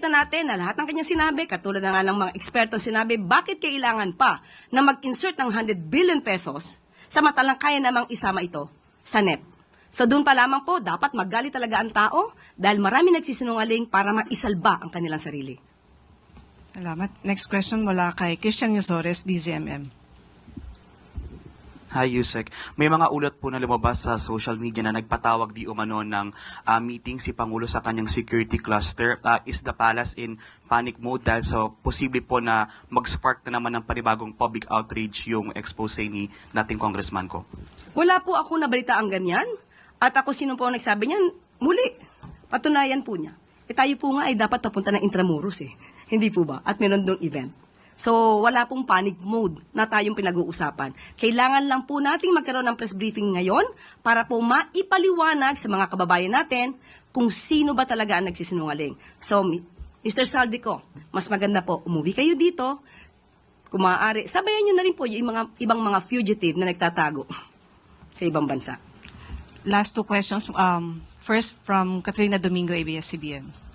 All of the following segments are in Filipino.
nakikita natin na lahat ng kanyang sinabi, katulad na nga ng mga eksperto sinabi, bakit kailangan pa na mag-insert ng 100 billion pesos samantalang kaya namang isama ito sa NEP. So doon pa lamang po, dapat magalit talaga ang tao dahil marami nagsisinungaling para maisalba ang kanilang sarili. Salamat. Next question mula kay Christian Yusores, DZMM. Hi, Yusek. May mga ulat po na lumabas sa social media na nagpatawag di umano ng meeting si Pangulo sa kanyang security cluster. Is the palace in panic mode dahil so posible po na mag-spark na naman ng panibagong public outrage yung expose ni dating congressman ko? Wala po ako nabalita ang ganyan. At ako sino po ang nagsabi niyan? Muli, patunayan po niya. Tayo po nga ay dapat papunta ng Intramuros Hindi po ba? At meron doong event. So, wala pong panic mode na tayong pinag-uusapan. Kailangan lang po nating magkaroon ng press briefing ngayon para po maipaliwanag sa mga kababayan natin kung sino ba talaga ang nagsisinungaling. So, Mr. Saldico, mas maganda po, umuwi kayo dito. Kung maaari, sabayan nyo na rin po yung ibang mga fugitive na nagtatago sa ibang bansa. Last two questions. First from Katrina Domingo, ABS-CBN.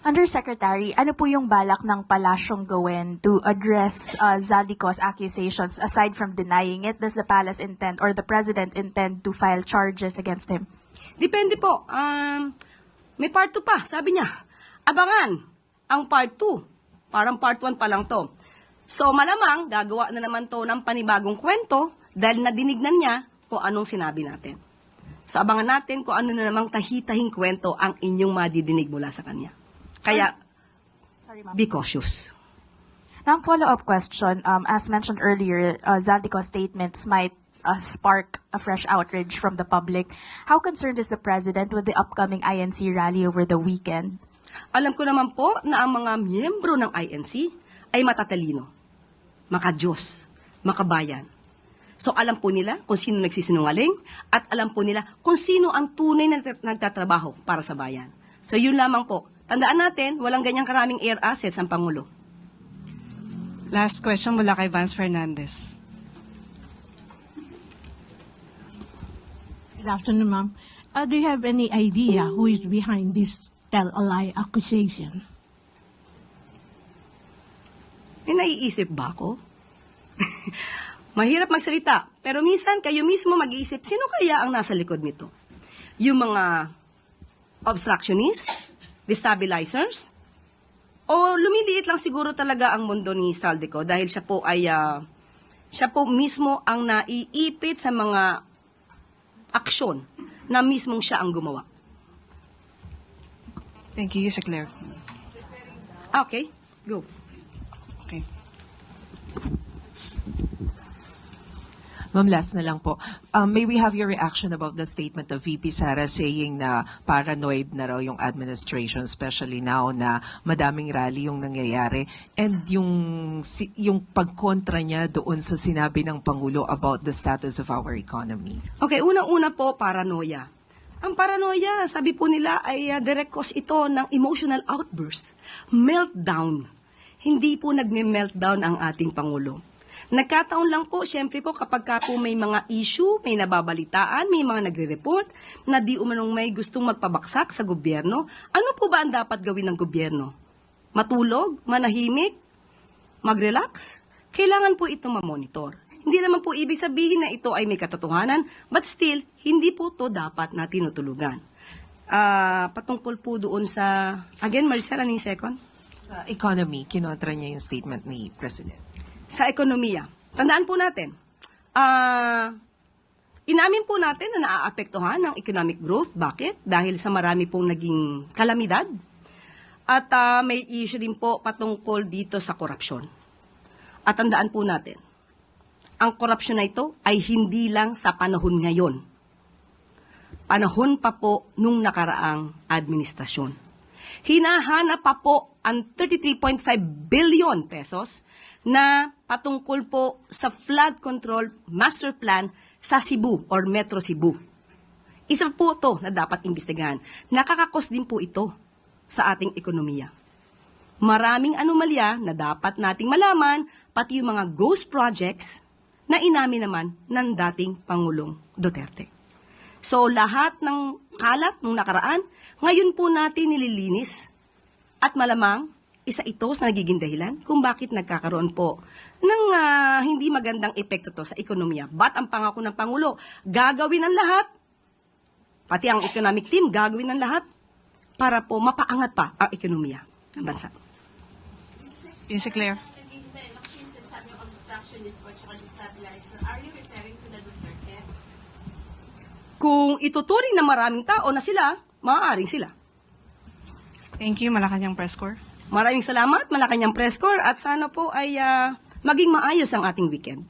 Undersecretary, ano po yung balak ng palasyong gawin to address Zaldico's accusations? Aside from denying it, does the palace intend or the president intend to file charges against him? Depende po. May part 2 pa, sabi niya. Abangan ang part 2. Parang part 1 pa lang to. So malamang gagawa na naman to ng panibagong kwento dahil nadinignan niya kung anong sinabi natin. So abangan natin kung ano na namang tahitahing kwento ang inyong madidinig mula sa kanya. Kaya, be cautious. Now, follow-up question. As mentioned earlier, Zaldico's statements might spark a fresh outrage from the public. How concerned is the president with the upcoming INC rally over the weekend? Alam ko naman po na ang mga miyembro ng INC ay matatalino, makadiyos, makabayan. So alam po nila kung sino nagsisinungaling at alam po nila kung sino ang tunay na nagtatrabaho para sa bayan. So yun lamang po. Tandaan natin, walang ganyang karaming air assets ang Pangulo. Last question mula kay Vance Fernandez. Good afternoon, ma'am. Do you have any idea who is behind this tell-a-lie accusation? May naiisip ba ako? Mahirap magsalita, pero minsan kayo mismo mag-iisip, sino kaya ang nasa likod nito? Yung mga obstructionists? Destabilizers? O lumiliit lang siguro talaga ang mundo ni Saldico dahil siya po mismo ang naiipit sa mga aksyon na mismong siya ang gumawa. Thank you, Yusek Claire. Okay, go. Okay. Ma'am, last na lang po. May we have your reaction about the statement of VP Sara saying na paranoid na raw yung administration, especially now na madaming rally yung nangyayari, and yung pagkontra niya doon sa sinabi ng Pangulo about the status of our economy? Okay, unang-una po, paranoia. Ang paranoia, sabi po nila, ay direct cause ito ng emotional outburst. Meltdown. Hindi po nagme-meltdown ang ating Pangulo. Nagkataon lang po, syempre po, kapag ka po may mga issue, may nababalitaan, may mga nagre-report na di umanong may gustong magpabaksak sa gobyerno, ano po ba ang dapat gawin ng gobyerno? Matulog? Manahimik? Mag-relax? Kailangan po ito ma-monitor. Hindi naman po ibig sabihin na ito ay may katotohanan, but still, hindi po ito dapat na tinutulugan. Patungkol po doon sa, again, Maricel, ano yung second? Sa economy, kinontra niya yung statement ni President. Sa ekonomiya. Tandaan po natin, inamin po natin na naaapektuhan ng economic growth. Bakit? Dahil sa marami pong naging kalamidad. At may issue din po patungkol dito sa korupsyon. At tandaan po natin, ang korupsyon na ito ay hindi lang sa panahon ngayon. Panahon pa po nung nakaraang administrasyon. Hinahanap pa po ang 33.5 billion pesos na patungkol po sa flood control master plan sa Cebu or Metro Cebu. Isa po ito na dapat imbestigahan. Nakakakos din po ito sa ating ekonomiya. Maraming anomalya na dapat nating malaman, pati yung mga ghost projects na inamin naman ng dating Pangulong Duterte. So lahat ng kalat nung nakaraan, ngayon po natin nililinis At malamang, isa ito sa nagiging dahilan kung bakit nagkakaroon po ng hindi magandang epekto to sa ekonomiya. But ang pangako ng Pangulo, gagawin ang lahat, pati ang economic team, gagawin ang lahat para po mapaangat pa ang ekonomiya ng bansa. Yun si Claire. Kung ituturing ng maraming tao na sila, maaaring sila. Thank you, Malacanang Press Corps. Maraming salamat, Malacanang Press Corps, at sana po ay maging maayos ang ating weekend.